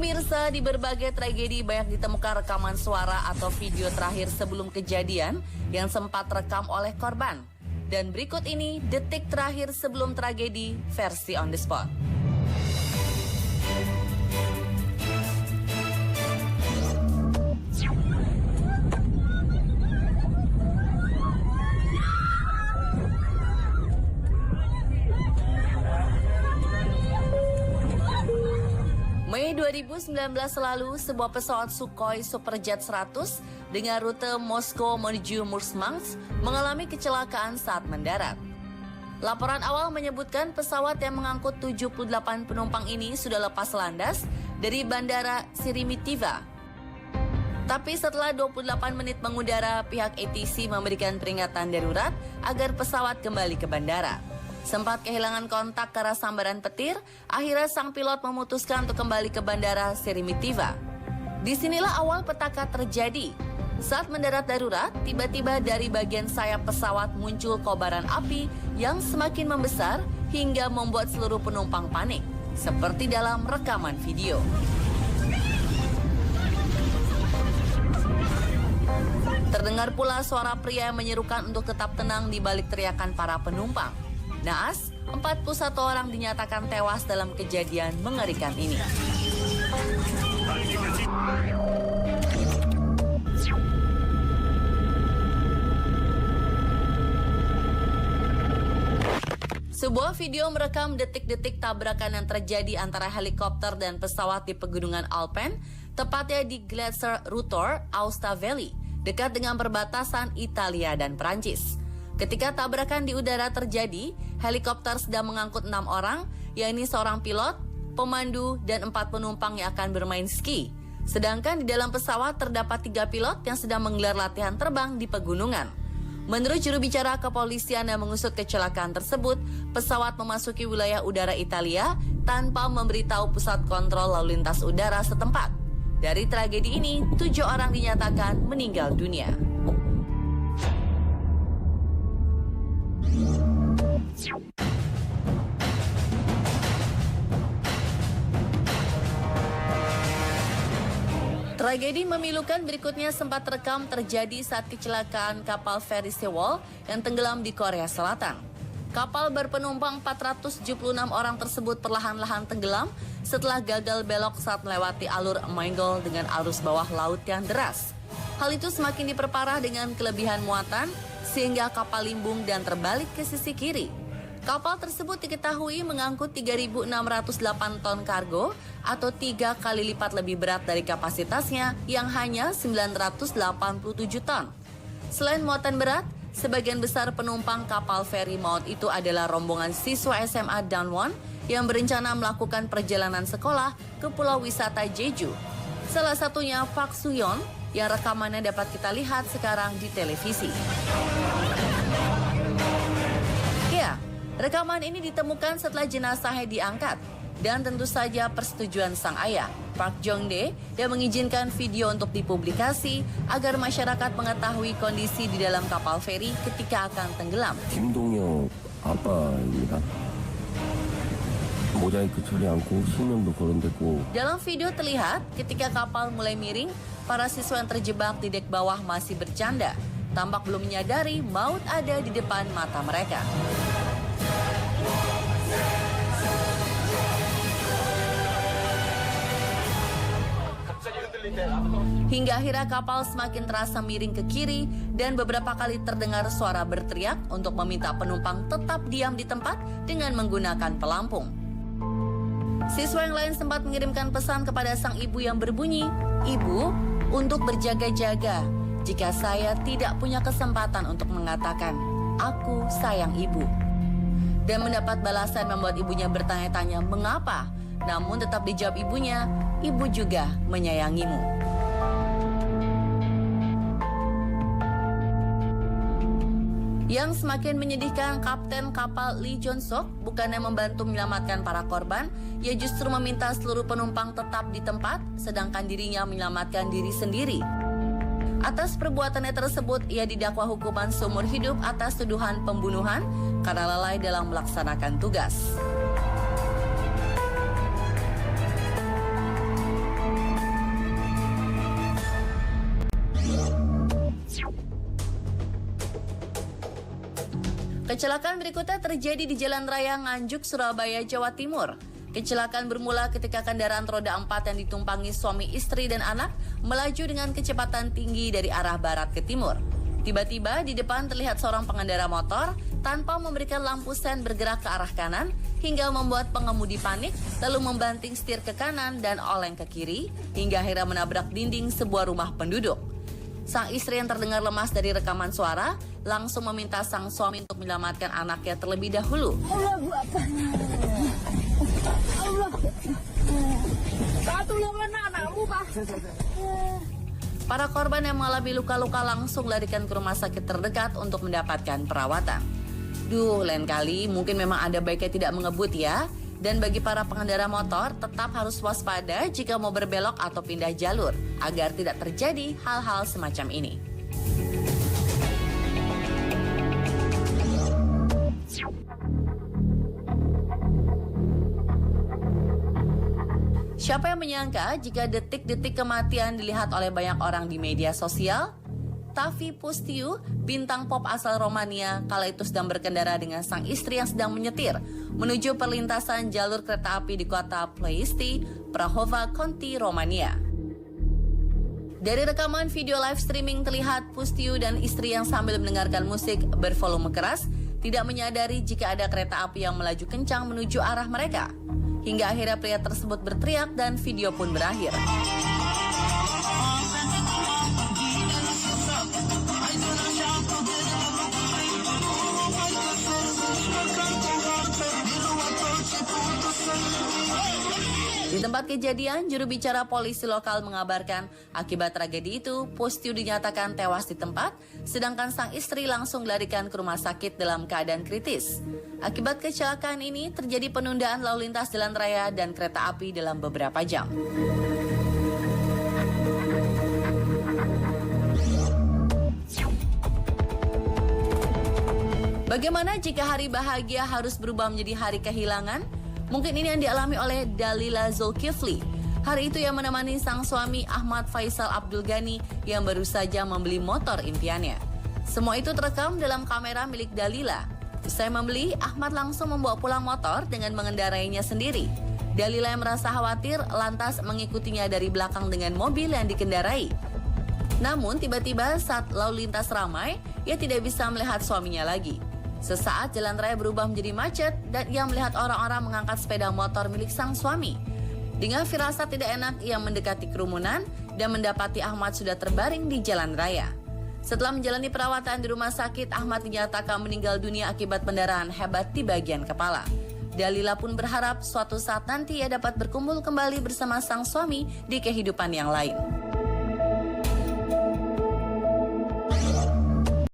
Pemirsa, di berbagai tragedi banyak ditemukan rekaman suara atau video terakhir sebelum kejadian yang sempat rekam oleh korban. Dan berikut ini detik terakhir sebelum tragedi versi on the spot. Mei 2019 lalu, sebuah pesawat Sukhoi Superjet 100 dengan rute Moskow menuju Murmansk mengalami kecelakaan saat mendarat. Laporan awal menyebutkan pesawat yang mengangkut 78 penumpang ini sudah lepas landas dari bandara Sheremetyevo. Tapi setelah 28 menit mengudara, pihak ATC memberikan peringatan darurat agar pesawat kembali ke bandara. Sempat kehilangan kontak karena sambaran petir, akhirnya sang pilot memutuskan untuk kembali ke bandara Sheremetyevo. Disinilah awal petaka terjadi. Saat mendarat darurat, tiba-tiba dari bagian sayap pesawat muncul kobaran api yang semakin membesar hingga membuat seluruh penumpang panik, seperti dalam rekaman video. Terdengar pula suara pria yang menyerukan untuk tetap tenang di balik teriakan para penumpang. Naas, 41 orang dinyatakan tewas dalam kejadian mengerikan ini. Sebuah video merekam detik-detik tabrakan yang terjadi antara helikopter dan pesawat di pegunungan Alpen, tepatnya di Gletser Rutor, Aosta Valley, dekat dengan perbatasan Italia dan Prancis. Ketika tabrakan di udara terjadi, helikopter sedang mengangkut 6 orang, yakni seorang pilot, pemandu, dan 4 penumpang yang akan bermain ski. Sedangkan di dalam pesawat terdapat 3 pilot yang sedang menggelar latihan terbang di pegunungan. Menurut juru bicara kepolisian yang mengusut kecelakaan tersebut, pesawat memasuki wilayah udara Italia tanpa memberitahu pusat kontrol lalu lintas udara setempat. Dari tragedi ini, 7 orang dinyatakan meninggal dunia. Tragedi memilukan berikutnya sempat terekam terjadi saat kecelakaan kapal feri Sewol yang tenggelam di Korea Selatan. Kapal berpenumpang 476 orang tersebut perlahan-lahan tenggelam setelah gagal belok saat melewati alur Manggol dengan arus bawah laut yang deras. Hal itu semakin diperparah dengan kelebihan muatan sehingga kapal limbung dan terbalik ke sisi kiri. Kapal tersebut diketahui mengangkut 3.608 ton kargo atau 3 kali lipat lebih berat dari kapasitasnya yang hanya 987 ton. Selain muatan berat, sebagian besar penumpang kapal feri maut itu adalah rombongan siswa SMA Danwon yang berencana melakukan perjalanan sekolah ke pulau wisata Jeju. Salah satunya Park Soo-yeon yang rekamannya dapat kita lihat sekarang di televisi. Ya, rekaman ini ditemukan setelah jenazahnya diangkat dan tentu saja persetujuan sang ayah, Park Jong-dae, yang mengizinkan video untuk dipublikasi agar masyarakat mengetahui kondisi di dalam kapal feri ketika akan tenggelam. 김동혁 아빠입니다. 모자이크 처리 않고 신명도 거론됐고. Dalam video terlihat ketika kapal mulai miring, para siswa yang terjebak di dek bawah masih bercanda, tampak belum menyadari maut ada di depan mata mereka. Hingga akhirnya kapal semakin terasa miring ke kiri dan beberapa kali terdengar suara berteriak untuk meminta penumpang tetap diam di tempat dengan menggunakan pelampung. Siswa yang lain sempat mengirimkan pesan kepada sang ibu yang berbunyi, "Ibu, untuk berjaga-jaga jika saya tidak punya kesempatan untuk mengatakan, aku sayang ibu." Dan mendapat balasan membuat ibunya bertanya-tanya mengapa. Namun tetap dijawab ibunya, "Ibu juga menyayangimu." Yang semakin menyedihkan, kapten kapal Lee Jong-sok bukannya membantu menyelamatkan para korban, ia justru meminta seluruh penumpang tetap di tempat, sedangkan dirinya menyelamatkan diri sendiri. Atas perbuatannya tersebut, ia didakwa hukuman seumur hidup atas tuduhan pembunuhan karena lalai dalam melaksanakan tugas. Kecelakaan berikutnya terjadi di Jalan Raya Nganjuk, Surabaya, Jawa Timur. Kecelakaan bermula ketika kendaraan roda 4 yang ditumpangi suami istri dan anak melaju dengan kecepatan tinggi dari arah barat ke timur. Tiba-tiba di depan terlihat seorang pengendara motor tanpa memberikan lampu sen bergerak ke arah kanan hingga membuat pengemudi panik lalu membanting setir ke kanan dan oleng ke kiri hingga akhirnya menabrak dinding sebuah rumah penduduk. Sang istri yang terdengar lemas dari rekaman suara langsung meminta sang suami untuk menyelamatkan anaknya terlebih dahulu. Para korban yang mengalami luka-luka langsung larikan ke rumah sakit terdekat untuk mendapatkan perawatan. Lain kali mungkin memang ada baiknya tidak mengebut ya. Dan bagi para pengendara motor tetap harus waspada jika mau berbelok atau pindah jalur agar tidak terjadi hal-hal semacam ini. Siapa yang menyangka jika detik-detik kematian dilihat oleh banyak orang di media sosial? Tavi Pustiu, bintang pop asal Romania, kala itu sedang berkendara dengan sang istri yang sedang menyetir menuju perlintasan jalur kereta api di kota Ploiești, Prahova County, Romania. Dari rekaman video live streaming terlihat Pustiu dan istri yang sambil mendengarkan musik bervolume keras tidak menyadari jika ada kereta api yang melaju kencang menuju arah mereka. Hingga akhirnya pria tersebut berteriak dan video pun berakhir. Di tempat kejadian, juru bicara polisi lokal mengabarkan akibat tragedi itu, Pustiu dinyatakan tewas di tempat, sedangkan sang istri langsung dilarikan ke rumah sakit dalam keadaan kritis. Akibat kecelakaan ini, terjadi penundaan lalu lintas jalan raya dan kereta api dalam beberapa jam. Bagaimana jika hari bahagia harus berubah menjadi hari kehilangan? Mungkin ini yang dialami oleh Dalila Zulkifli. Hari itu ia menemani sang suami Ahmad Faisal Abdul Ghani yang baru saja membeli motor impiannya. Semua itu terekam dalam kamera milik Dalila. Usai membeli, Ahmad langsung membawa pulang motor dengan mengendarainya sendiri. Dalila yang merasa khawatir lantas mengikutinya dari belakang dengan mobil yang dikendarai. Namun tiba-tiba saat lalu lintas ramai, ia tidak bisa melihat suaminya lagi. Sesaat jalan raya berubah menjadi macet dan ia melihat orang-orang mengangkat sepeda motor milik sang suami. Dengan firasat tidak enak, ia mendekati kerumunan dan mendapati Ahmad sudah terbaring di jalan raya. Setelah menjalani perawatan di rumah sakit, Ahmad dinyatakan meninggal dunia akibat pendarahan hebat di bagian kepala. Dalila pun berharap suatu saat nanti ia dapat berkumpul kembali bersama sang suami di kehidupan yang lain.